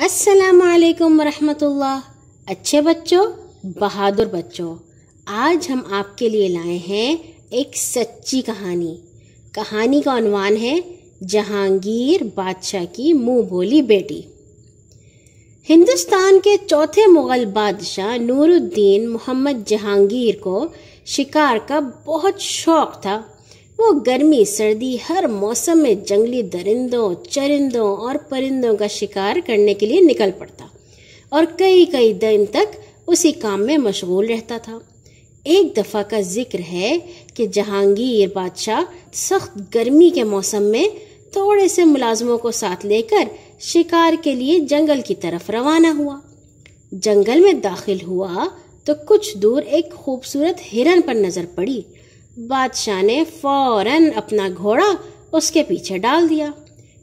السلام علیکم ورحمۃ اللہ۔ اچھے بچوں، بہادر بچوں، آج ہم آپ کے لیے لائے ہیں ایک سچی کہانی۔ کہانی کا عنوان ہے جہانگیر بادشاہ کی منہ بولی بیٹی۔ ہندوستان کے چوتھے مغل بادشاہ نور الدین محمد جہانگیر کو شکار کا بہت شوق تھا۔ وہ گرمی سردی ہر موسم میں جنگلی درندوں، چرندوں اور پرندوں کا شکار کرنے کے لیے نکل پڑتا اور کئی دن تک اسی کام میں مشغول رہتا تھا۔ ایک دفعہ کا ذکر ہے کہ جہانگیر بادشاہ سخت گرمی کے موسم میں تھوڑے سے ملازموں کو ساتھ لے کر شکار کے لیے جنگل کی طرف روانہ ہوا۔ جنگل میں داخل ہوا تو کچھ دور ایک خوبصورت ہرن پر نظر پڑی۔ بادشاہ نے فوراً اپنا گھوڑا اس کے پیچھے ڈال دیا۔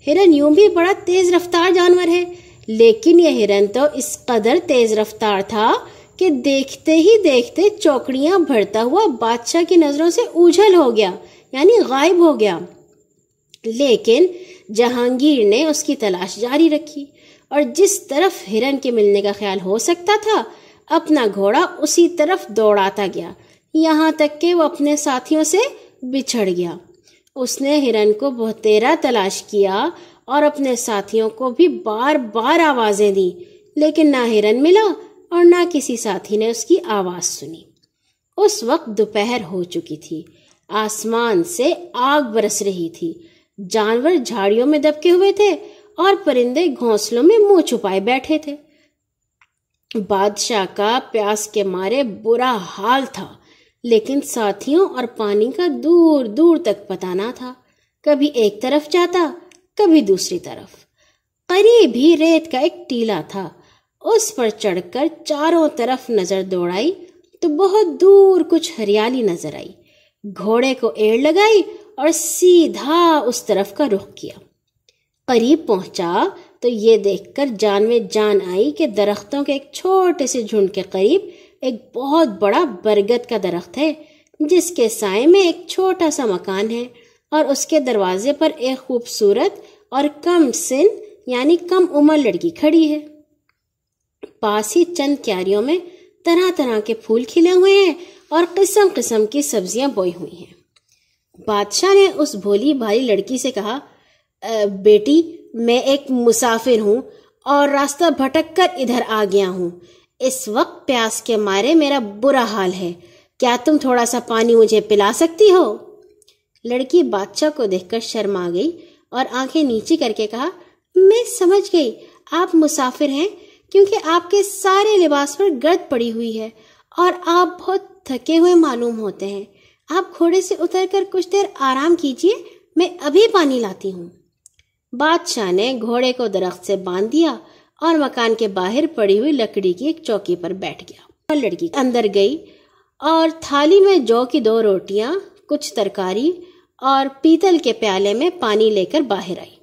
ہرن یوں بھی بڑا تیز رفتار جانور ہے، لیکن یہ ہرن تو اس قدر تیز رفتار تھا کہ دیکھتے ہی دیکھتے چوکڑیاں بھرتا ہوا بادشاہ کی نظروں سے اوجھل ہو گیا، یعنی غائب ہو گیا۔ لیکن جہانگیر نے اس کی تلاش جاری رکھی اور جس طرف ہرن کے ملنے کا خیال ہو سکتا تھا اپنا گھوڑا اسی طرف دوڑاتا گیا، یہاں تک کہ وہ اپنے ساتھیوں سے بچھڑ گیا۔ اس نے ہرن کو بہتیرا تلاش کیا اور اپنے ساتھیوں کو بھی بار بار آوازیں دی، لیکن نہ ہرن ملا اور نہ کسی ساتھی نے اس کی آواز سنی۔ اس وقت دوپہر ہو چکی تھی، آسمان سے آگ برس رہی تھی، جانور جھاڑیوں میں دبکے ہوئے تھے اور پرندے گھونسلوں میں منہ چھپائے بیٹھے تھے۔ بادشاہ کا پیاس کے مارے برا حال تھا، لیکن ساتھیوں اور پانی کا دور دور تک پتہ نہ تھا۔ کبھی ایک طرف جاتا، کبھی دوسری طرف۔ قریب ہی ریت کا ایک ٹیلا تھا، اس پر چڑھ کر چاروں طرف نظر دوڑائی تو بہت دور کچھ ہریالی نظر آئی۔ گھوڑے کو ایڑ لگائی اور سیدھا اس طرف کا رخ کیا۔ قریب پہنچا تو یہ دیکھ کر جان میں جان آئی کہ درختوں کے ایک چھوٹے سے جھنڈ کے قریب ایک بہت بڑا برگد کا درخت ہے، جس کے سائے میں ایک چھوٹا سا مکان ہے اور اس کے دروازے پر ایک خوبصورت اور کم سن یعنی کم عمر لڑکی کھڑی ہے۔ پاس ہی چند کیاریوں میں طرح طرح کے پھول کھلے ہوئے ہیں اور قسم قسم کی سبزیاں بوئی ہوئی ہیں۔ بادشاہ نے اس بھولی بھالی لڑکی سے کہا، بیٹی، میں ایک مسافر ہوں اور راستہ بھٹک کر ادھر آ گیا ہوں۔ اس وقت پیاس کے مارے میرا برا حال ہے، کیا تم تھوڑا سا پانی مجھے پلا سکتی ہو؟ لڑکی بادشاہ کو دیکھ کر شرما گئی اور آنکھیں نیچی کر کے کہا، میں سمجھ گئی، آپ مسافر ہیں کیونکہ آپ کے سارے لباس پر گرد پڑی ہوئی ہے اور آپ بہت تھکے ہوئے معلوم ہوتے ہیں۔ آپ گھوڑے سے اتر کر کچھ دیر آرام کیجیے، میں ابھی پانی لاتی ہوں۔ بادشاہ نے گھوڑے کو درخت سے باندھ دیا اور مکان کے باہر پڑی ہوئی لکڑی کی ایک چوکی پر بیٹھ گیا اور لڑکی اندر گئی اور تھالی میں جو کی 2 روٹیاں، کچھ ترکاری اور پیتل کے پیالے میں پانی لے کر باہر آئی۔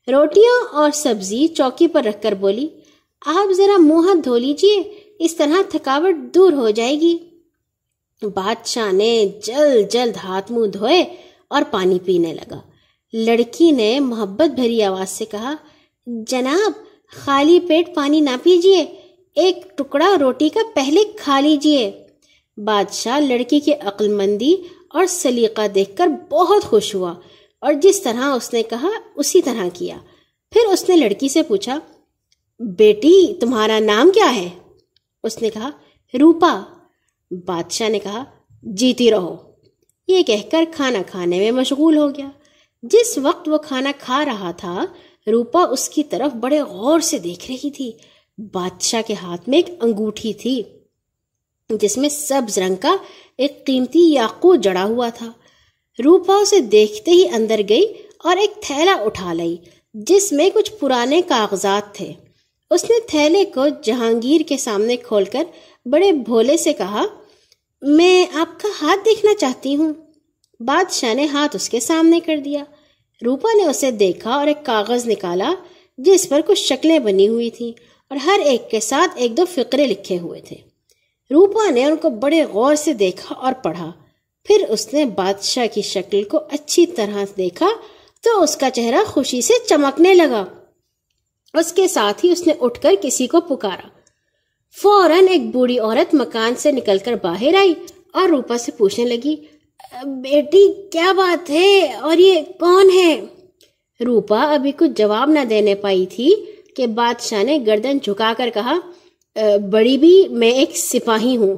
روٹیاں اور سبزی چوکی پر رکھ کر بولی، آپ ذرا منہ ہاتھ دھو لیجیے، اس طرح تھکاوٹ دور ہو جائے گی۔ بادشاہ نے جلد ہاتھ منہ دھوئے اور پانی پینے لگا۔ لڑکی نے محبت بھری آواز سے کہا، جناب، خالی پیٹ پانی نہ پیجیے، ایک ٹکڑا روٹی کا پہلے کھا لیجیے۔ بادشاہ لڑکی کی عقل مندی اور سلیقہ دیکھ کر بہت خوش ہوا اور جس طرح اس نے کہا اسی طرح کیا۔ پھر اس نے لڑکی سے پوچھا، بیٹی، تمہارا نام کیا ہے؟ اس نے کہا، روپا۔ بادشاہ نے کہا، جیتی رہو۔ یہ کہہ کر کھانا کھانے میں مشغول ہو گیا۔ جس وقت وہ کھانا کھا رہا تھا، روپا اس کی طرف بڑے غور سے دیکھ رہی تھی۔ بادشاہ کے ہاتھ میں ایک انگوٹھی تھی جس میں سبز رنگ کا ایک قیمتی یاقوت جڑا ہوا تھا۔ روپا اسے دیکھتے ہی اندر گئی اور ایک تھیلا اٹھا لائی جس میں کچھ پرانے کاغذات تھے۔ اس نے تھیلے کو جہانگیر کے سامنے کھول کر بڑے بھولے سے کہا، میں آپ کا ہاتھ دیکھنا چاہتی ہوں۔ بادشاہ نے ہاتھ اس کے سامنے کر دیا۔ روپا نے اسے دیکھا اور ایک کاغذ نکالا جس پر کچھ شکلیں بنی ہوئی تھیں اور ہر ایک کے ساتھ 1-2 فقرے لکھے ہوئے تھے۔ روپا نے ان کو بڑے غور سے دیکھا اور پڑھا۔ پھر اس نے بادشاہ کی شکل کو اچھی طرح دیکھا تو اس کا چہرہ خوشی سے چمکنے لگا۔ اس کے ساتھ ہی اس نے اٹھ کر کسی کو پکارا۔ فوراً ایک بوڑھی عورت مکان سے نکل کر باہر آئی اور روپا سے پوچھنے لگی، بیٹی کیا بات ہے اور یہ کون ہے؟ روپا ابھی کچھ جواب نہ دینے پائی تھی کہ بادشاہ نے گردن جھکا کر کہا، بڑی بھی میں ایک سپاہی ہوں،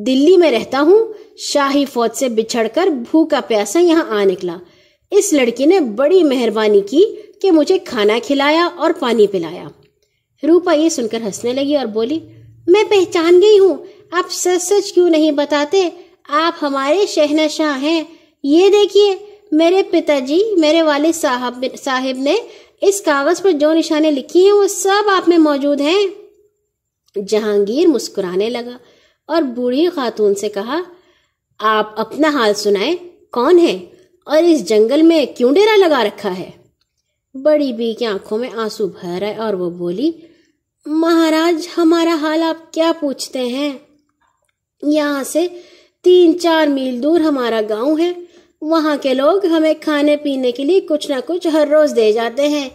دلی میں رہتا ہوں، شاہی فوج سے بچھڑ کر بھوکا پیاسا یہاں آ نکلا۔ اس لڑکی نے بڑی مہربانی کی کہ مجھے کھانا کھلایا اور پانی پلایا۔ روپا یہ سن کر ہنسنے لگی اور بولی، میں پہچان گئی ہوں، آپ سچ سچ کیوں نہیں بتاتے؟ آپ ہمارے شہنشاہ ہیں۔ یہ دیکھیے میرے پتا جی، میرے والد صاحب نے اس کاغذ پر جو نشانے لکھی ہیں وہ سب آپ میں موجود ہیں۔ جہانگیر مسکرانے لگا اور بوڑھی خاتون سے کہا، آپ اپنا حال سنائیں، کون ہے اور اس جنگل میں کیوں ڈیرا لگا رکھا ہے؟ بڑی بی کی آنکھوں میں آنسو بھر آئے اور وہ بولی، مہاراج ہمارا حال آپ کیا پوچھتے ہیں؟ یہاں سے 3-4 میل دور ہمارا گاؤں ہے، وہاں کے لوگ ہمیں کھانے پینے کے لیے کچھ نہ کچھ ہر روز دے جاتے ہیں۔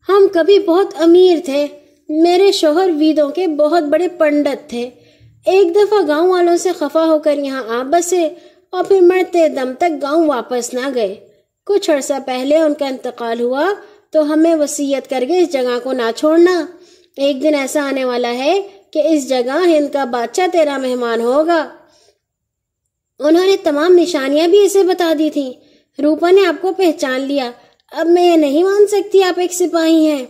ہم کبھی بہت امیر تھے، میرے شوہر ویدوں کے بہت بڑے پنڈت تھے۔ ایک دفعہ گاؤں والوں سے خفا ہو کر یہاں آ بسے اور پھر مرتے دم تک گاؤں واپس نہ گئے۔ کچھ عرصہ پہلے ان کا انتقال ہوا تو ہمیں وصیت کر کے اس جگہ کو نہ چھوڑنا۔ ایک دن ایسا آنے والا ہے کہ اس جگہ ہند کا بادشاہ تیرا مہمان ہوگا۔ انہوں نے تمام نشانیاں بھی اسے بتا دی تھیں۔ روپا نے آپ کو پہچان لیا۔ اب میں یہ نہیں مان سکتی آپ ایک سپاہی ہیں۔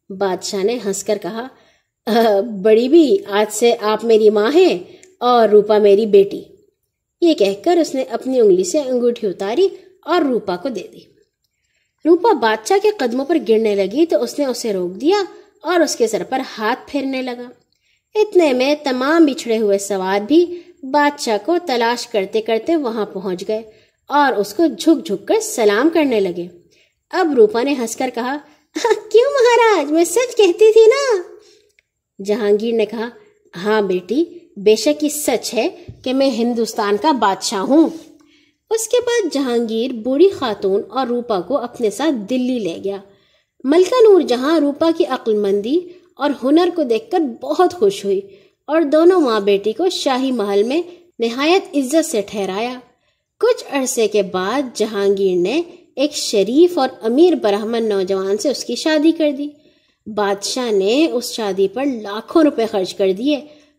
بادشاہ نے ہنس کر کہا، بڑی بھی، آج سے آپ میری ماں ہیں اور روپا میری بیٹی۔ یہ کہہ کر اس نے اپنی انگلی سے انگوٹھی اتاری اور روپا کو دے دی۔ روپا بادشاہ کے قدموں پر گرنے لگی تو اس نے اسے روک دیا اور اس کے سر پر ہاتھ پھیرنے لگا۔ اتنے میں تمام بچھڑے ہوئے سوار بھی بادشاہ کو تلاش کرتے کرتے وہاں پہنچ گئے اور اس کو جھک جھک کر سلام کرنے لگے۔ اب روپا نے ہنس کر کہا، کیوں مہاراج، میں سچ کہتی تھی نا؟ جہانگیر نے کہا، ہاں بیٹی، بے شک یہ سچ ہے کہ میں ہندوستان کا بادشاہ ہوں۔ اس کے بعد جہانگیر بوڑھی خاتون اور روپا کو اپنے ساتھ دلی لے گیا۔ ملکہ نور جہاں روپا کی عقل مندی اور ہنر کو دیکھ کر بہت خوش ہوئی اور دونوں ماں بیٹی کو شاہی محل میں نہایت عزت سے ٹھہرایا۔ کچھ عرصے کے بعد جہانگیر نے ایک شریف اور امیر برہمن نوجوان سے اس کی شادی کر دی۔ بادشاہ نے اس شادی پر لاکھوں روپے خرچ کر دیے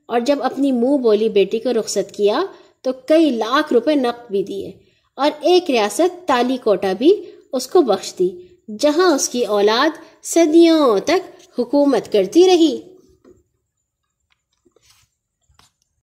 اور جب اپنی منہ بولی بیٹی کو رخصت کیا تو کئی لاکھ روپے نقد بھی دیے اور ایک ریاست تالی کوٹا بھی اس کو بخش دی، جہاں اس کی اولاد صدیوں تک حکومت کرتی رہی۔